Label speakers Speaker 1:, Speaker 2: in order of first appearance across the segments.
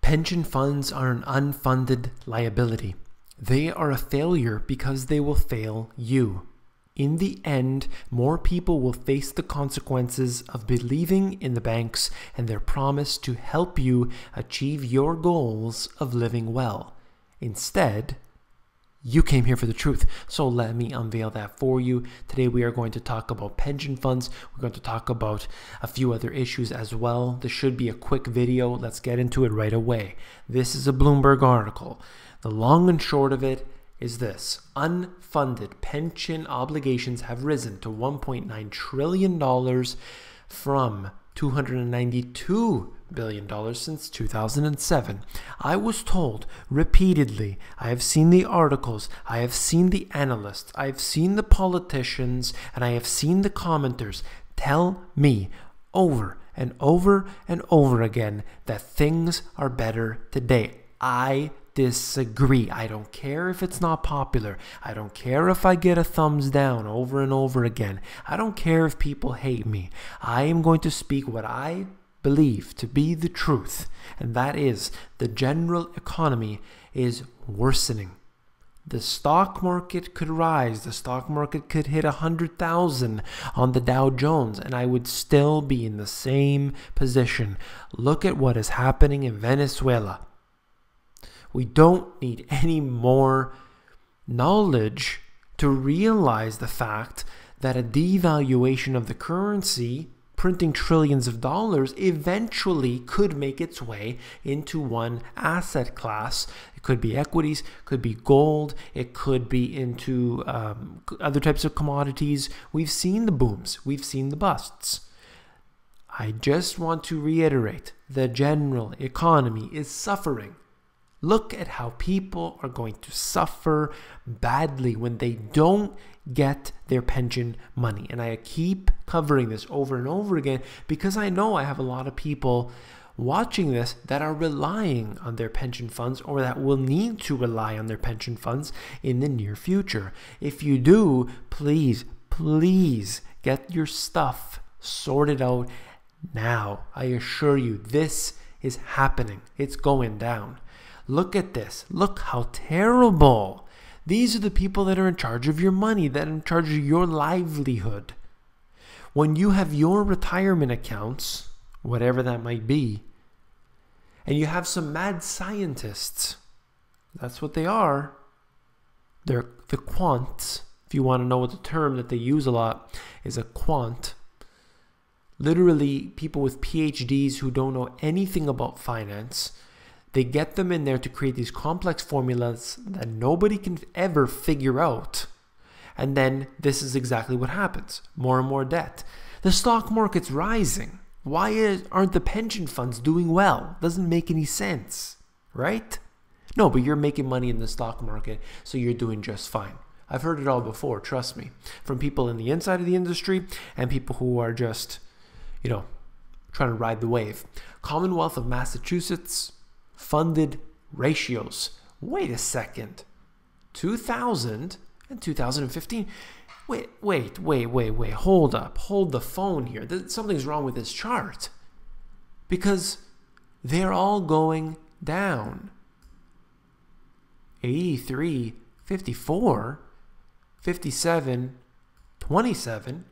Speaker 1: Pension funds are an unfunded liability. They are a failure because they will fail you. In the end, more people will face the consequences of believing in the banks and their promise to help you achieve your goals of living well. Instead, you came here for the truth, so let me unveil that for you. Today we are going to talk about pension funds. We're going to talk about a few other issues as well. This should be a quick video. Let's get into it right away. This is a Bloomberg article. The long and short of it is this: unfunded pension obligations have risen to $1.9 trillion from $292 billion since 2007. I was told repeatedly, I have seen the articles, I have seen the analysts, I have seen the politicians, and I have seen the commenters tell me over and over and over again that things are better today. I disagree. I don't care if it's not popular. I don't care if I get a thumbs down over and over again. I don't care if people hate me. I am going to speak what I believe to be the truth, and that is the general economy is worsening. The stock market could rise. The stock market could hit 100,000 on the Dow Jones, and I would still be in the same position. Look at what is happening in Venezuela. We don't need any more knowledge to realize the fact that a devaluation of the currency, printing trillions of dollars, eventually could make its way into one asset class. It could be equities, could be gold, it could be into other types of commodities. We've seen the booms, we've seen the busts. I just want to reiterate, the general economy is suffering. Look at how people are going to suffer badly when they don't get their pension money. And I keep covering this over and over again because I know I have a lot of people watching this that are relying on their pension funds or that will need to rely on their pension funds in the near future. If you do, please, please get your stuff sorted out now. I assure you, this is happening. It's going down. Look at this. Look how terrible. These are the people that are in charge of your money, that are in charge of your livelihood. When you have your retirement accounts, whatever that might be, and you have some mad scientists, that's what they are. They're the quants. If you want to know what the term that they use a lot is a quant. Literally people with PhDs who don't know anything about finance. They get them in there to create these complex formulas that nobody can ever figure out. And then this is exactly what happens. More and more debt. The stock market's rising. Why aren't the pension funds doing well? Doesn't make any sense, right? No, but you're making money in the stock market, so you're doing just fine. I've heard it all before, trust me. From people in the inside of the industry and people who are just, trying to ride the wave. Commonwealth of Massachusetts funded ratios. Wait a second. 2000 and 2015. Wait. Hold up. Hold the phone here. Something's wrong with this chart. Because they're all going down. 83, 54, 57, 27,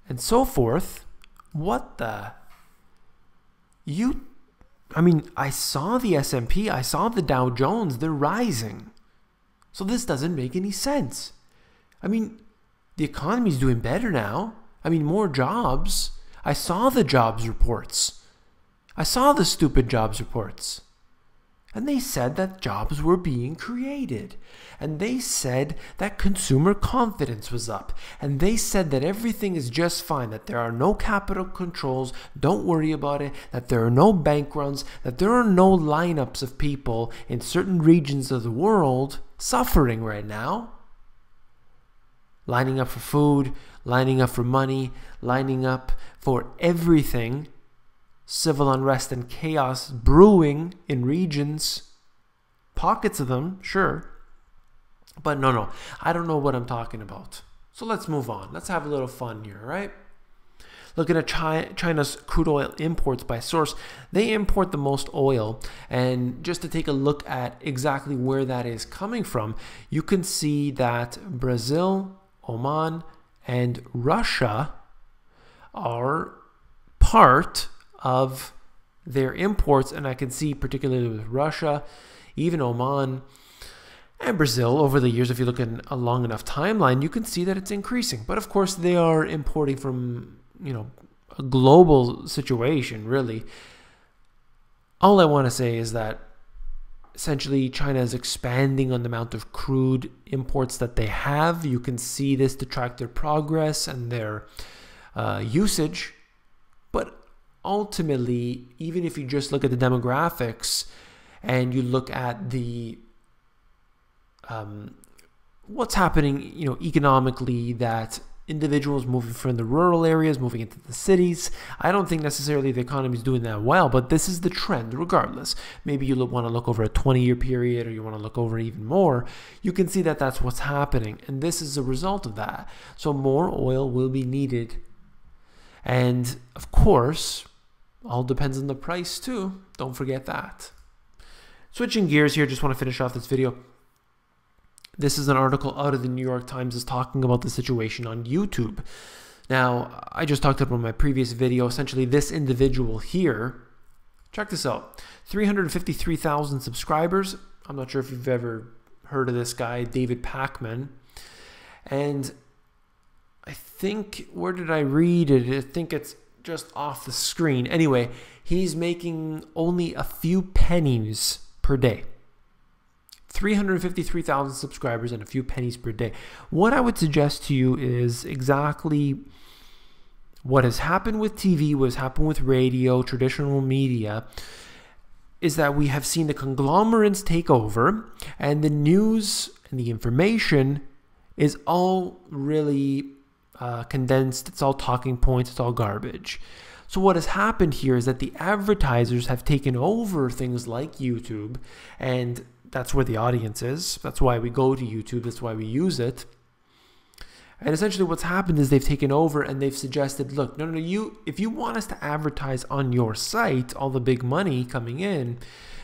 Speaker 1: and so forth. What the? I saw the S&P, I saw the Dow Jones, they're rising. So this doesn't make any sense. The economy's doing better now. More jobs. I saw the jobs reports. I saw the stupid jobs reports. And they said that jobs were being created. And they said that consumer confidence was up. And they said that everything is just fine, that there are no capital controls, don't worry about it, that there are no bank runs, that there are no lineups of people in certain regions of the world suffering right now. Lining up for food, lining up for money, lining up for everything. Civil unrest and chaos brewing in regions, pockets of them, sure. But no, I don't know what I'm talking about. So let's move on. Let's have a little fun here, right? Looking at China's crude oil imports by source, they import the most oil. And just to take a look at exactly where that is coming from, you can see that Brazil, Oman, and Russia are part of their imports. And I can see particularly with Russia, even Oman, and Brazil over the years, if you look at a long enough timeline, you can see that it's increasing. But of course, they are importing from, a global situation, really. All I want to say is that essentially China is expanding on the amount of crude imports that they have. You can see this to track their progress and their usage. But ultimately, even if you just look at the demographics and you look at the what's happening, economically, that individuals moving from the rural areas, moving into the cities, I don't think necessarily the economy is doing that well, but this is the trend regardless. Maybe you want to look over a 20-year period, or you want to look over even more. You can see that that's what's happening, and this is a result of that. So more oil will be needed. And of course, all depends on the price too. Don't forget that. Switching gears here, just want to finish off this video. This is an article out of the New York Times is talking about the situation on YouTube. Now, I just talked about in my previous video, essentially this individual here, check this out, 353,000 subscribers. I'm not sure if you've ever heard of this guy, David Pakman. And I think, where did I read it? I think it's just off the screen. Anyway, he's making only a few pennies per day. 353,000 subscribers and a few pennies per day. What I would suggest to you is exactly what has happened with TV, what has happened with radio, traditional media, is that we have seen the conglomerates take over, and the news and the information is all really condensed. It's all talking points. It's all garbage. So what has happened here is that the advertisers have taken over things like YouTube, and that's where the audience is. That's why we go to YouTube. That's why we use it. And essentially what's happened is they've taken over and they've suggested, look, no, if you want us to advertise on your site, all the big money coming in,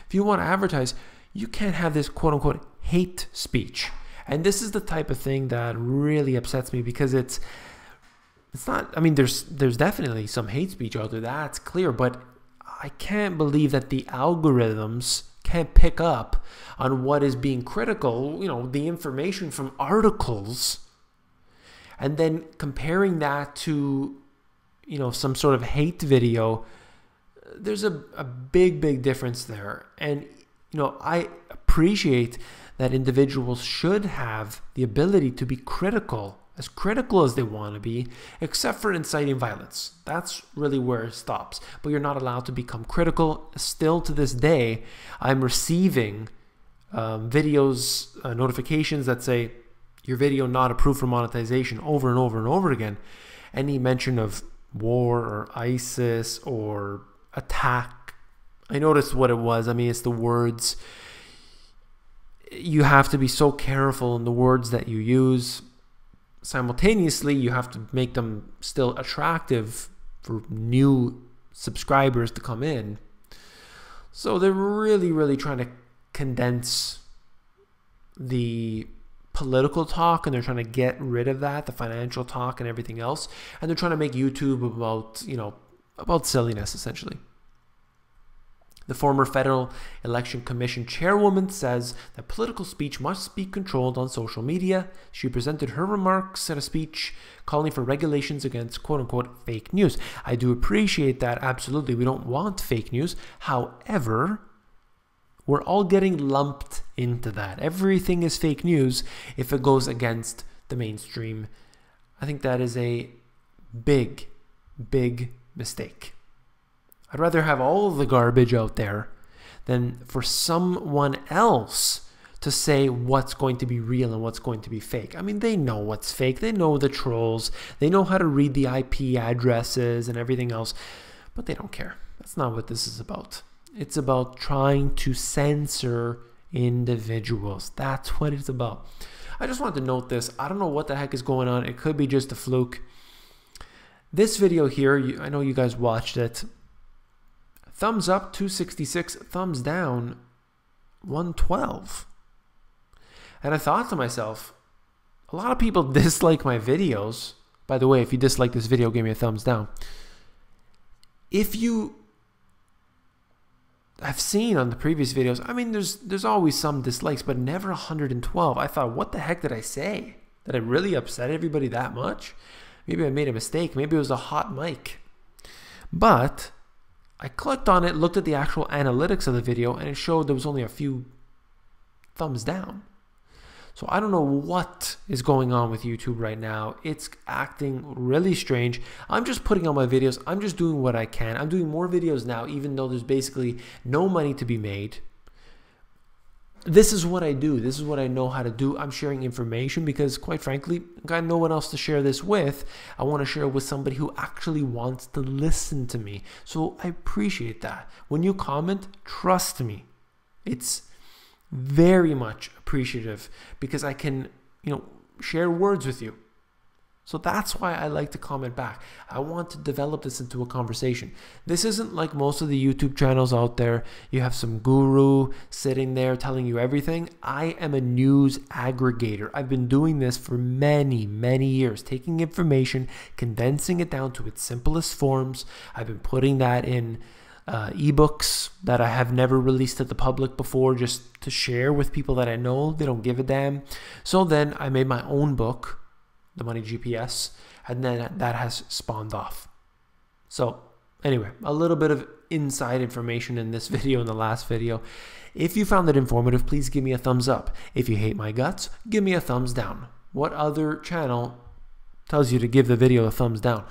Speaker 1: if you want to advertise, you can't have this quote unquote hate speech. And this is the type of thing that really upsets me, because it's not, I mean, there's definitely some hate speech out there, that's clear, but I can't believe that the algorithms can't pick up on what is being critical, the information from articles, and then comparing that to, some sort of hate video. There's a big difference there. And, I appreciate that individuals should have the ability to be critical, as critical as they want to be, except for inciting violence. That's really where it stops. But you're not allowed to become critical. Still to this day, I'm receiving videos, notifications that say your video not approved for monetization over and over and over again. Any mention of war or ISIS or attack, I noticed what it was. I mean, it's the words. You have to be so careful in the words that you use. Simultaneously, you have to make them still attractive for new subscribers to come in. So they're really trying to condense the political talk, and they're trying to get rid of that, the financial talk and everything else. And they're trying to make YouTube about, about silliness, essentially. The former Federal Election Commission chairwoman says that political speech must be controlled on social media. She presented her remarks at a speech calling for regulations against quote-unquote fake news. I do appreciate that, absolutely. We don't want fake news. However, we're all getting lumped into that. Everything is fake news if it goes against the mainstream. I think that is a big mistake. I'd rather have all of the garbage out there than for someone else to say what's going to be real and what's going to be fake. I mean, they know what's fake. They know the trolls. They know how to read the IP addresses and everything else, but they don't care. That's not what this is about. It's about trying to censor individuals. That's what it's about. I just wanted to note this. I don't know what the heck is going on. It could be just a fluke. This video here, I know you guys watched it. Thumbs up, 266. Thumbs down, 112. And I thought to myself, a lot of people dislike my videos. By the way, if you dislike this video, give me a thumbs down. If you have seen on the previous videos, I mean, there's always some dislikes, but never 112. I thought, what the heck did I say? Did I really upset everybody that much? Maybe I made a mistake. Maybe it was a hot mic. But I clicked on it, looked at the actual analytics of the video, and it showed there was only a few thumbs down. So I don't know what is going on with YouTube right now. It's acting really strange. I'm just putting out my videos. I'm just doing what I can. I'm doing more videos now, even though there's basically no money to be made. This is what I do. This is what I know how to do. I'm sharing information because, quite frankly, I got no one else to share this with. I want to share it with somebody who actually wants to listen to me. So I appreciate that. When you comment, trust me. It's very much appreciative because I can, share words with you. So that's why I like to comment back. I want to develop this into a conversation. This isn't like most of the YouTube channels out there. You have some guru sitting there telling you everything. I am a news aggregator. I've been doing this for many, many years, taking information, condensing it down to its simplest forms. I've been putting that in ebooks that I have never released to the public before, just to share with people that I know they don't give a damn. So then I made my own book, The Money GPS, and then that has spawned off. So anyway, a little bit of inside information in this video and the last video. If you found it informative, please give me a thumbs up. If you hate my guts, give me a thumbs down. What other channel tells you to give the video a thumbs down?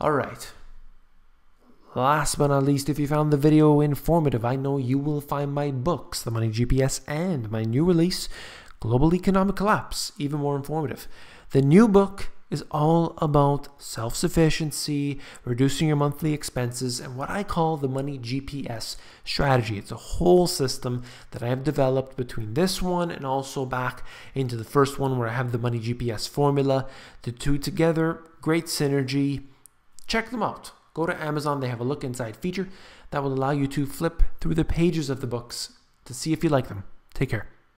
Speaker 1: All right. Last but not least, if you found the video informative, I know you will find my books, The Money GPS, and my new release, Global Economic Collapse, even more informative. The new book is all about self-sufficiency, reducing your monthly expenses, and what I call the Money GPS strategy. It's a whole system that I have developed between this one and also back into the first one where I have the Money GPS formula. The two together, great synergy. Check them out. Go to Amazon. They have a look inside feature that will allow you to flip through the pages of the books to see if you like them. Take care.